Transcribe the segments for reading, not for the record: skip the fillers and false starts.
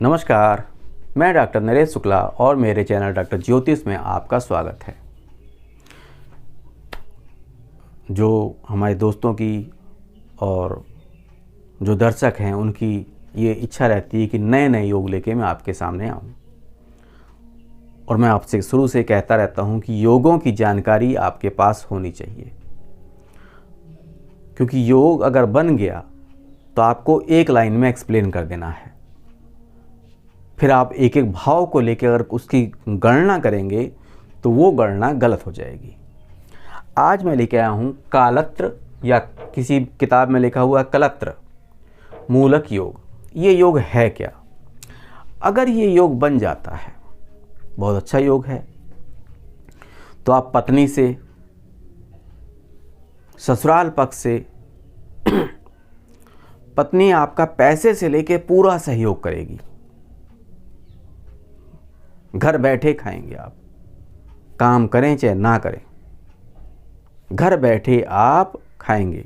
नमस्कार, मैं डॉक्टर नरेश शुक्ला और मेरे चैनल डॉक्टर ज्योतिष में आपका स्वागत है। जो हमारे दोस्तों की और जो दर्शक हैं उनकी ये इच्छा रहती है कि नए नए योग लेके मैं आपके सामने आऊँ, और मैं आपसे शुरू से कहता रहता हूँ कि योगों की जानकारी आपके पास होनी चाहिए, क्योंकि योग अगर बन गया तो आपको एक लाइन में एक्सप्लेन कर देना है। फिर आप एक एक भाव को लेकर अगर उसकी गणना करेंगे तो वो गणना गलत हो जाएगी। आज मैं लेके आया हूँ कालत्र, या किसी किताब में लिखा हुआ कलत्र मूलक योग। ये योग है क्या? अगर ये योग बन जाता है, बहुत अच्छा योग है, तो आप पत्नी से, ससुराल पक्ष से पत्नी आपका पैसे से लेके पूरा सहयोग करेगी। घर बैठे खाएंगे आप, काम करें चाहे ना करें, घर बैठे आप खाएंगे,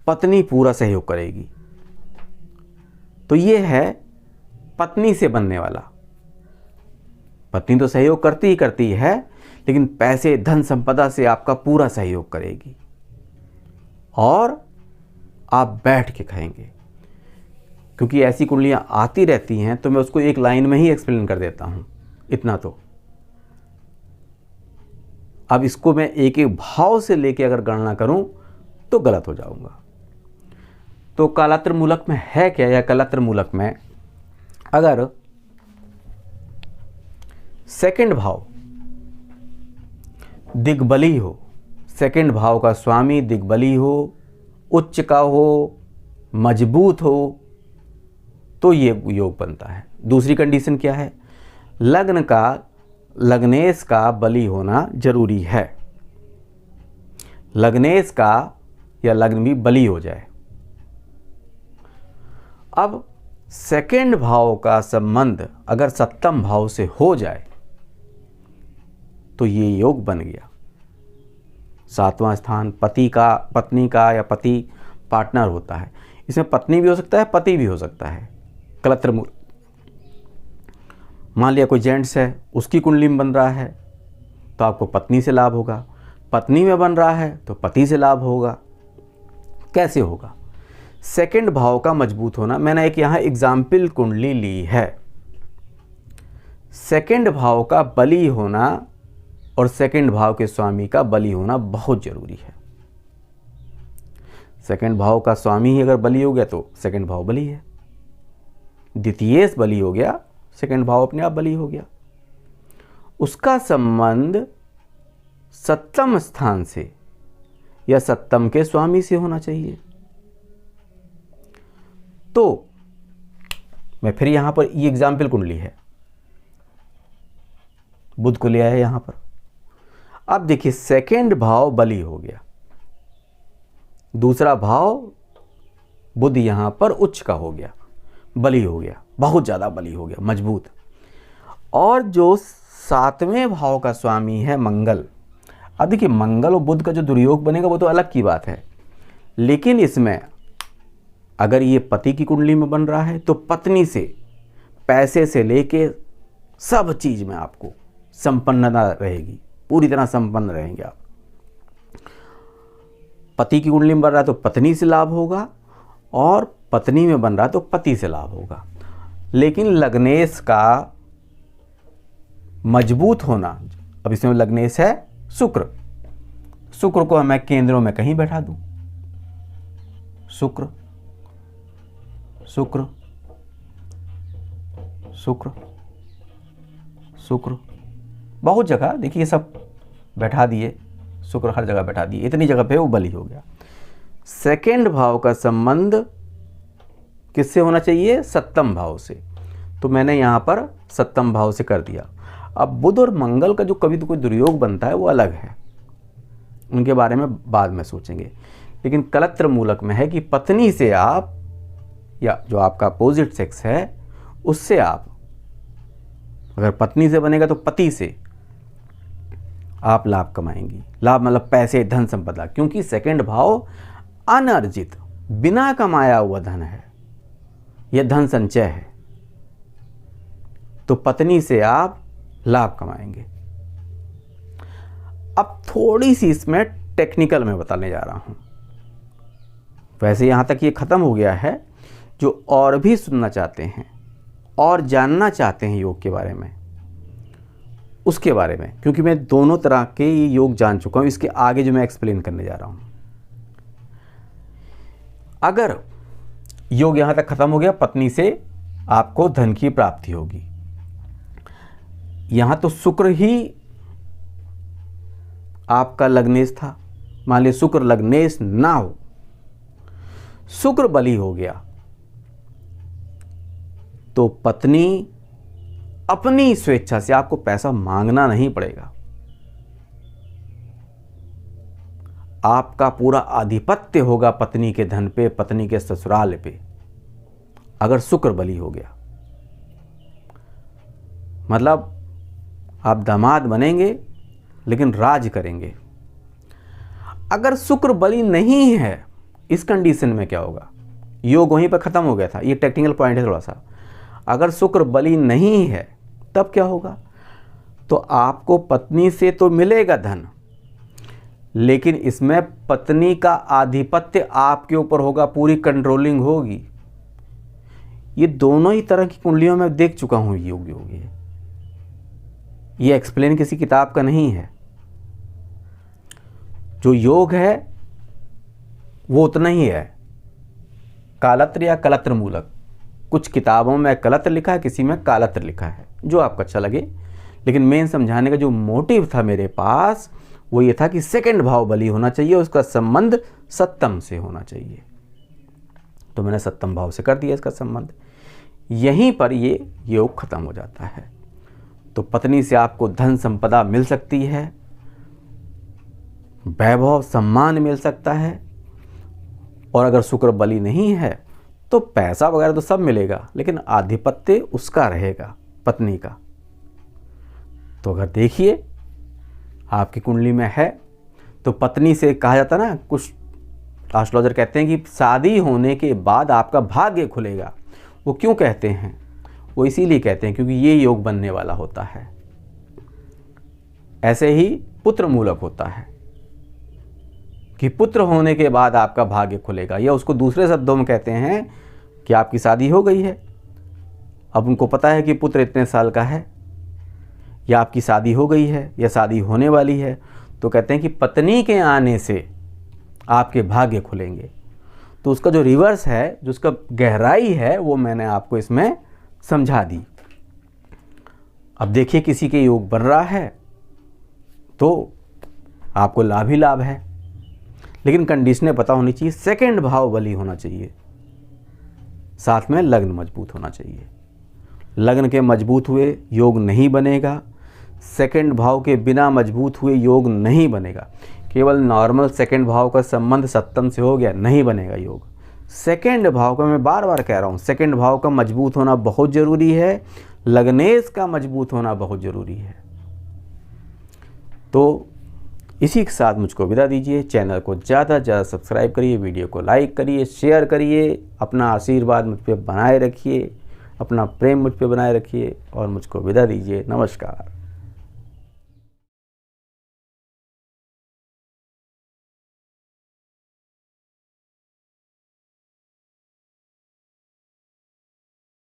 पत्नी पूरा सहयोग करेगी। तो ये है पत्नी से बनने वाला। पत्नी तो सहयोग करती ही करती है, लेकिन पैसे, धन संपदा से आपका पूरा सहयोग करेगी और आप बैठ के खाएंगे। क्योंकि ऐसी कुंडलियाँ आती रहती हैं तो मैं उसको एक लाइन में ही एक्सप्लेन कर देता हूँ, इतना तो। अब इसको मैं एक एक भाव से लेके अगर गणना करूँ तो गलत हो जाऊँगा। तो कालत्र मूलक में है क्या, या कलत्र मूलक में अगर सेकंड भाव दिग्बली हो, सेकंड भाव का स्वामी दिग्बली हो, उच्च का हो, मजबूत हो, तो ये योग बनता है। दूसरी कंडीशन क्या है? लग्न का, लग्नेश का बली होना जरूरी है। लग्नेश का या लग्न भी बली हो जाए। अब सेकंड भाव का संबंध अगर सप्तम भाव से हो जाए तो ये योग बन गया। सातवां स्थान पति का, पत्नी का या पति पार्टनर होता है। इसमें पत्नी भी हो सकता है, पति भी हो सकता है। कलत्र मूल, मान लिया कोई जेंट्स है, उसकी कुंडली में बन रहा है तो आपको पत्नी से लाभ होगा। पत्नी में बन रहा है तो पति से लाभ होगा। कैसे होगा? सेकंड भाव का मजबूत होना। मैंने एक यहाँ एग्जाम्पल कुंडली ली है। सेकंड भाव का बली होना और सेकंड भाव के स्वामी का बली होना बहुत जरूरी है। सेकंड भाव का स्वामी ही अगर बली हो गया तो सेकंड भाव बली है। द्वितीय बली हो गया, सेकंड भाव अपने आप बली हो गया। उसका संबंध सप्तम स्थान से या सप्तम के स्वामी से होना चाहिए। तो मैं फिर यहां पर ये एग्जाम्पल कुंडली है, बुध को लिया है यहां पर। अब देखिए, सेकंड भाव बली हो गया, दूसरा भाव बुध यहां पर उच्च का हो गया, बली हो गया, बहुत ज़्यादा बली हो गया, मजबूत। और जो सातवें भाव का स्वामी है मंगल। अब देखिए, मंगल और बुध का जो दुर्योग बनेगा वो तो अलग की बात है, लेकिन इसमें अगर ये पति की कुंडली में बन रहा है तो पत्नी से, पैसे से लेके सब चीज में आपको संपन्नता रहेगी, पूरी तरह संपन्न रहेंगे आप। पति की कुंडली में बन रहा है तो पत्नी से लाभ होगा, और पत्नी में बन रहा है तो पति से लाभ होगा। लेकिन लग्नेश का मजबूत होना, अब इसमें लग्नेश है शुक्र। शुक्र को मैं केंद्रों में कहीं बैठा दूं, शुक्र शुक्र शुक्र शुक्र, बहुत जगह देखिए सब बैठा दिए, शुक्र हर जगह बैठा दिए, इतनी जगह पे वो बली हो गया। सेकंड भाव का संबंध किससे होना चाहिए? सप्तम भाव से। तो मैंने यहाँ पर सप्तम भाव से कर दिया। अब बुध और मंगल का जो कभी तो कोई दुर्योग बनता है वो अलग है, उनके बारे में बाद में सोचेंगे। लेकिन कलत्र मूलक में है कि पत्नी से आप, या जो आपका अपोजिट सेक्स है उससे आप, अगर पत्नी से बनेगा तो पति से आप लाभ कमाएंगी। लाभ मतलब पैसे, धन संपदा, क्योंकि सेकंड भाव अनर्जित, बिना कमाया हुआ धन है। यह धन संचय है, तो पत्नी से आप लाभ कमाएंगे। अब थोड़ी सी इसमें टेक्निकल में बताने जा रहा हूं। वैसे यहां तक ये खत्म हो गया है। जो और भी सुनना चाहते हैं और जानना चाहते हैं योग के बारे में, उसके बारे में, क्योंकि मैं दोनों तरह के ये योग जान चुका हूं, इसके आगे जो मैं एक्सप्लेन करने जा रहा हूं। अगर योग यहां तक खत्म हो गया, पत्नी से आपको धन की प्राप्ति होगी। यहां तो शुक्र ही आपका लग्नेश था, मान लीजिए शुक्र लग्नेश ना हो, शुक्र बली हो गया, तो पत्नी अपनी स्वेच्छा से, आपको पैसा मांगना नहीं पड़ेगा, आपका पूरा आधिपत्य होगा पत्नी के धन पे, पत्नी के ससुराल पे, अगर शुक्र बली हो गया। मतलब आप दामाद बनेंगे लेकिन राज करेंगे। अगर शुक्र बली नहीं है, इस कंडीशन में क्या होगा? योग वहीं पर खत्म हो गया था, ये टेक्निकल पॉइंट है थोड़ा सा। अगर शुक्र बली नहीं है तब क्या होगा? तो आपको पत्नी से तो मिलेगा धन, लेकिन इसमें पत्नी का आधिपत्य आपके ऊपर होगा, पूरी कंट्रोलिंग होगी। ये दोनों ही तरह की कुंडलियों में देख चुका हूं। योग ये एक्सप्लेन किसी किताब का नहीं है। जो योग है वो उतना ही है, कालत्र या कलत्र मूलक। कुछ किताबों में कलत्र लिखा है, किसी में कालत्र लिखा है, जो आपको अच्छा लगे। लेकिन मेन समझाने का जो मोटिव था मेरे पास वो ये था कि सेकंड भाव बली होना चाहिए, उसका संबंध सप्तम से होना चाहिए। तो मैंने सप्तम भाव से कर दिया इसका संबंध। यहीं पर ये योग खत्म हो जाता है। तो पत्नी से आपको धन संपदा मिल सकती है, वैभव सम्मान मिल सकता है, और अगर शुक्र बली नहीं है तो पैसा वगैरह तो सब मिलेगा, लेकिन आधिपत्य उसका रहेगा, पत्नी का। तो अगर देखिए आपकी कुंडली में है तो पत्नी से कहा जाता ना, कुछ एस्ट्रोलॉजर कहते हैं कि शादी होने के बाद आपका भाग्य खुलेगा। वो क्यों कहते हैं? वो इसीलिए कहते हैं क्योंकि ये योग बनने वाला होता है। ऐसे ही पुत्र मूलक होता है कि पुत्र होने के बाद आपका भाग्य खुलेगा, या उसको दूसरे शब्दों में कहते हैं कि आपकी शादी हो गई है, अब उनको पता है कि पुत्र इतने साल का है, या आपकी शादी हो गई है या शादी होने वाली है, तो कहते हैं कि पत्नी के आने से आपके भाग्य खुलेंगे। तो उसका जो रिवर्स है, जो उसका गहराई है, वो मैंने आपको इसमें समझा दी। अब देखिए किसी के योग बन रहा है तो आपको लाभ ही लाभ है, लेकिन कंडीशनें पता होनी चाहिए। सेकंड भाव बली होना चाहिए, साथ में लग्न मजबूत होना चाहिए। लग्न के मजबूत हुए योग नहीं बनेगा, सेकंड भाव के बिना मजबूत हुए योग नहीं बनेगा। केवल नॉर्मल सेकंड भाव का संबंध सप्तम से हो गया, नहीं बनेगा योग। सेकंड भाव का, मैं बार बार कह रहा हूँ, सेकंड भाव का मजबूत होना बहुत ज़रूरी है, लग्नेश का मजबूत होना बहुत ज़रूरी है। तो इसी के साथ मुझको विदा दीजिए। चैनल को ज़्यादा से ज़्यादा सब्सक्राइब करिए, वीडियो को लाइक करिए, शेयर करिए, अपना आशीर्वाद मुझ पर बनाए रखिए, अपना प्रेम मुझ पर बनाए रखिए, और मुझको विदा दीजिए। नमस्कार।